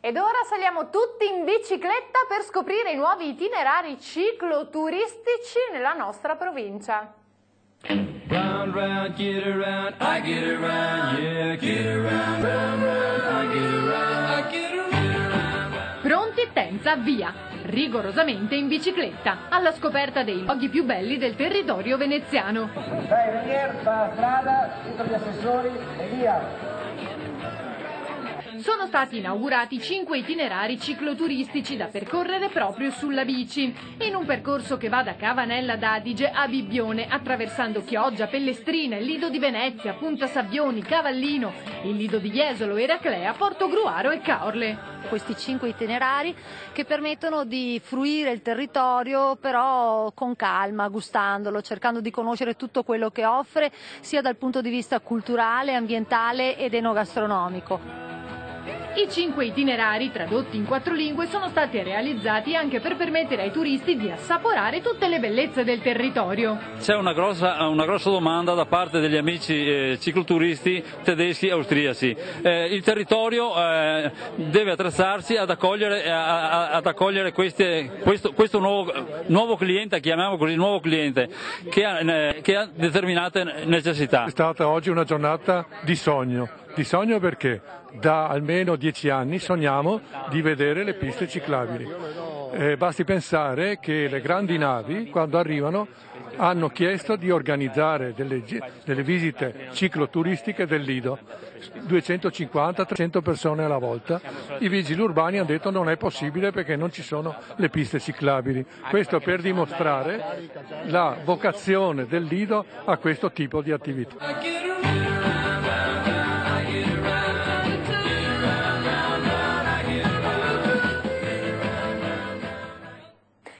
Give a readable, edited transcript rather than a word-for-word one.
Ed ora saliamo tutti in bicicletta per scoprire i nuovi itinerari cicloturistici nella nostra provincia. Round, round, get around, I get around, yeah, get around, round, round, I get around, I get around. Pronti, tenza, via! Rigorosamente in bicicletta, alla scoperta dei luoghi più belli del territorio veneziano. Dai, Venier, fa la strada, dietro gli assessori e via! Sono stati inaugurati 5 itinerari cicloturistici da percorrere proprio sulla bici, in un percorso che va da Cavanella d'Adige a Bibbione, attraversando Chioggia, Pellestrina, il Lido di Venezia, Punta Sabbioni, Cavallino, il Lido di Jesolo, Eraclea, Portogruaro e Caorle. Questi 5 itinerari che permettono di fruire il territorio però con calma, gustandolo, cercando di conoscere tutto quello che offre sia dal punto di vista culturale, ambientale ed enogastronomico. I 5 itinerari, tradotti in 4 lingue, sono stati realizzati anche per permettere ai turisti di assaporare tutte le bellezze del territorio. C'è una grossa domanda da parte degli amici cicloturisti tedeschi e austriaci. Il territorio deve attrezzarsi ad accogliere questo nuovo cliente, chiamiamolo così, nuovo cliente, che ha determinate necessità. È stata oggi una giornata di sogno perché da almeno 10 anni sogniamo di vedere le piste ciclabili. Basti pensare che le grandi navi, quando arrivano, hanno chiesto di organizzare delle visite cicloturistiche del Lido, 250-300 persone alla volta. I vigili urbani hanno detto non è possibile perché non ci sono le piste ciclabili. Questo per dimostrare la vocazione del Lido a questo tipo di attività.